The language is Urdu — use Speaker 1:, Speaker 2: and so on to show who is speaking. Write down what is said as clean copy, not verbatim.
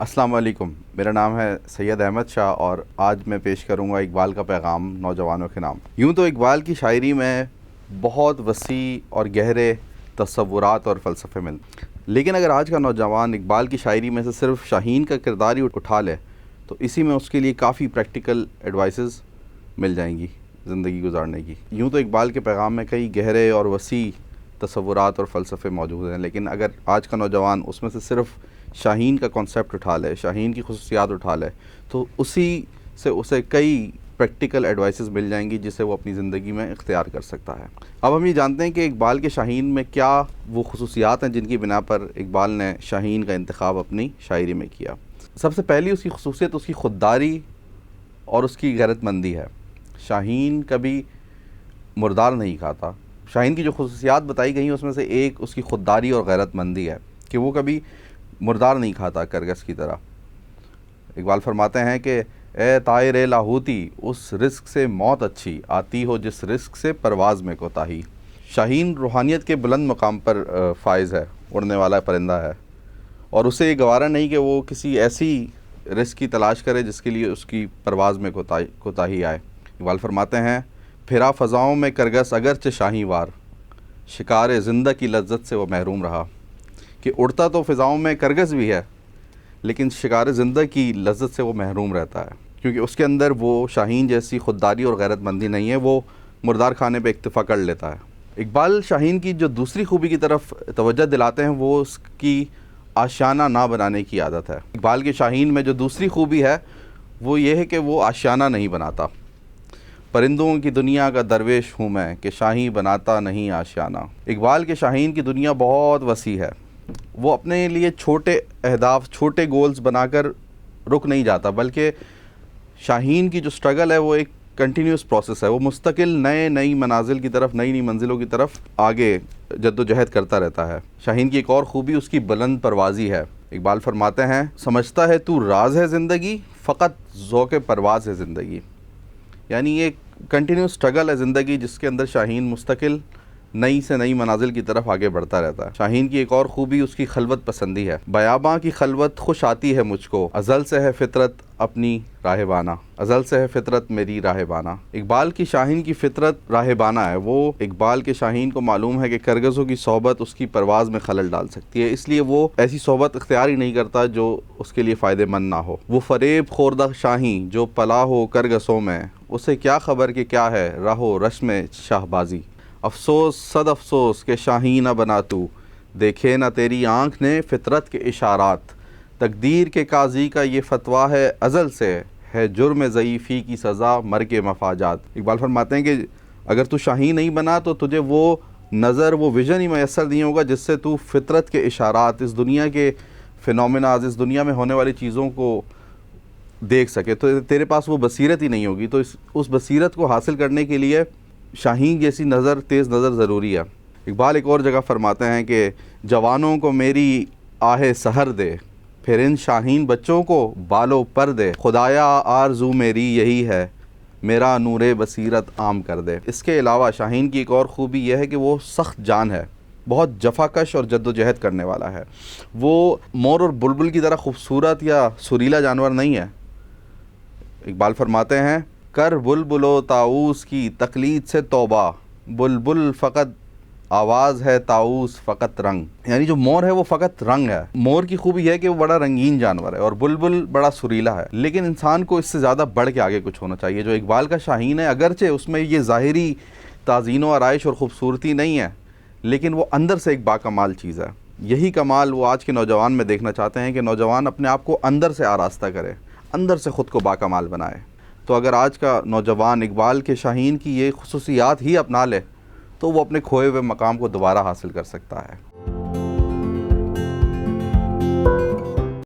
Speaker 1: السلام علیکم، میرا نام ہے سید احمد شاہ اور آج میں پیش کروں گا اقبال کا پیغام نوجوانوں کے نام۔ یوں تو اقبال کی شاعری میں بہت وسیع اور گہرے تصورات اور فلسفے ملتے، لیکن اگر آج کا نوجوان اقبال کی شاعری میں سے صرف شاہین کا کردار ہی اٹھا لے تو اسی میں اس کے لیے کافی پریکٹیکل ایڈوائسز مل جائیں گی زندگی گزارنے کی۔ یوں تو اقبال کے پیغام میں کئی گہرے اور وسیع تصورات اور فلسفے موجود ہیں، لیکن اگر آج کا نوجوان اس میں سے صرف شاہین کا کانسیپٹ اٹھا لے، شاہین کی خصوصیات اٹھا لے تو اسی سے اسے کئی پریکٹیکل ایڈوائسز مل جائیں گی جسے وہ اپنی زندگی میں اختیار کر سکتا ہے۔ اب ہم یہ جانتے ہیں کہ اقبال کے شاہین میں کیا وہ خصوصیات ہیں جن کی بنا پر اقبال نے شاہین کا انتخاب اپنی شاعری میں کیا۔ سب سے پہلی اس کی خصوصیت اس کی خودداری اور اس کی غیرت مندی ہے۔ شاہین کبھی مردار نہیں کھاتا۔ شاہین کی جو خصوصیات بتائی گئی ہیں اس میں سے ایک اس کی خودداری اور غیرت مندی ہے کہ وہ کبھی مردار نہیں کھاتا کرگس کی طرح۔ اقبال فرماتے ہیں کہ اے طائر لاہوتی، اس رزق سے موت اچھی آتی ہو جس رزق سے پرواز میں کوتاہی۔ شاہین روحانیت کے بلند مقام پر فائز ہے، اڑنے والا پرندہ ہے، اور اسے یہ گوارا نہیں کہ وہ کسی ایسی رزق کی تلاش کرے جس کے لیے اس کی پرواز میں کوتاہی آئے۔ اقبال فرماتے ہیں پھرا فضاؤں میں کرگس اگرچہ شاہی وار، شکار زندہ کی لذت سے وہ محروم رہا۔ کہ اڑتا تو فضاؤں میں کرگس بھی ہے لیکن شکار زندہ کی لذت سے وہ محروم رہتا ہے، کیونکہ اس کے اندر وہ شاہین جیسی خودداری اور غیرت مندی نہیں ہے، وہ مردار کھانے پہ اکتفا کر لیتا ہے۔ اقبال شاہین کی جو دوسری خوبی کی طرف توجہ دلاتے ہیں وہ اس کی آشیانہ نہ بنانے کی عادت ہے۔ اقبال کے شاہین میں جو دوسری خوبی ہے وہ یہ ہے کہ وہ آشیانہ نہیں بناتا۔ پرندوں کی دنیا کا درویش ہوں میں کہ شاہین بناتا نہیں آشیانہ۔ اقبال کے شاہین کی دنیا بہت وسیع ہے، وہ اپنے لیے چھوٹے اہداف، چھوٹے گولز بنا کر رک نہیں جاتا، بلکہ شاہین کی جو سٹرگل ہے وہ ایک کنٹینیوس پروسیس ہے۔ وہ مستقل نئی منازل کی طرف، نئی منزلوں کی طرف آگے جد و جہد کرتا رہتا ہے۔ شاہین کی ایک اور خوبی اس کی بلند پروازی ہے۔ اقبال فرماتے ہیں سمجھتا ہے تو راز ہے زندگی، فقط ذوق پرواز ہے زندگی۔ یعنی یہ کنٹینیوس سٹرگل ہے زندگی جس کے اندر شاہین مستقل نئی سے نئی منازل کی طرف آگے بڑھتا رہتا ہے۔ شاہین کی ایک اور خوبی اس کی خلوت پسندی ہے۔ بیاباں کی خلوت خوش آتی ہے مجھ کو، ازل سے ہے فطرت اپنی راہبانہ، ازل سے ہے فطرت میری راہبانہ۔ اقبال کی شاہین کی فطرت راہبانہ ہے۔ وہ اقبال کے شاہین کو معلوم ہے کہ کرگسوں کی صحبت اس کی پرواز میں خلل ڈال سکتی ہے، اس لیے وہ ایسی صحبت اختیار ہی نہیں کرتا جو اس کے لیے فائدہ مند نہ ہو۔ وہ فریب خوردہ شاہین جو پلا ہو کرگسوں میں، اسے کیا خبر کہ کیا ہے رہو رسم شاہ بازی۔ افسوس صد افسوس کہ شاہین نہ بنا تو، دیکھے نہ تیری آنکھ نے فطرت کے اشارات۔ تقدیر کے قاضی کا یہ فتویٰ ہے ازل سے، ہے جرم ضعیفی کی سزا مرگ مفاجات۔ اقبال فرماتے ہیں کہ اگر تو شاہین نہیں بنا تو تجھے وہ نظر، وہ ویژن ہی میسر نہیں ہوگا جس سے تو فطرت کے اشارات، اس دنیا کے فینومیناز، اس دنیا میں ہونے والی چیزوں کو دیکھ سکے۔ تو تیرے پاس وہ بصیرت ہی نہیں ہوگی، تو اس بصیرت کو حاصل کرنے کے لیے شاہین جیسی نظر، تیز نظر ضروری ہے۔ اقبال ایک اور جگہ فرماتے ہیں کہ جوانوں کو میری آہ سحر دے، پھر ان شاہین بچوں کو بالوں پر دے، خدایا آرزو میری یہی ہے، میرا نور بصیرت عام کر دے۔ اس کے علاوہ شاہین کی ایک اور خوبی یہ ہے کہ وہ سخت جان ہے، بہت جفا کش اور جد و جہد کرنے والا ہے۔ وہ مور اور بلبل کی طرح خوبصورت یا سریلا جانور نہیں ہے۔ اقبال فرماتے ہیں کر بلبل و طاؤس کی تقلید سے توبہ، بلبل فقط آواز ہے طاؤس فقط رنگ۔ یعنی جو مور ہے وہ فقط رنگ ہے۔ مور کی خوبی ہے کہ وہ بڑا رنگین جانور ہے اور بلبل بڑا سریلا ہے، لیکن انسان کو اس سے زیادہ بڑھ کے آگے کچھ ہونا چاہیے۔ جو اقبال کا شاہین ہے اگرچہ اس میں یہ ظاہری تزئین و آرائش اور خوبصورتی نہیں ہے، لیکن وہ اندر سے ایک باکمال چیز ہے۔ یہی کمال وہ آج کے نوجوان میں دیکھنا چاہتے ہیں کہ نوجوان اپنے آپ کو اندر سے آراستہ کرے، اندر سے خود کو باکمال بنائے۔ تو اگر آج کا نوجوان اقبال کے شاہین کی یہ خصوصیات ہی اپنا لے تو وہ اپنے کھوئے ہوئے مقام کو دوبارہ حاصل کر سکتا ہے۔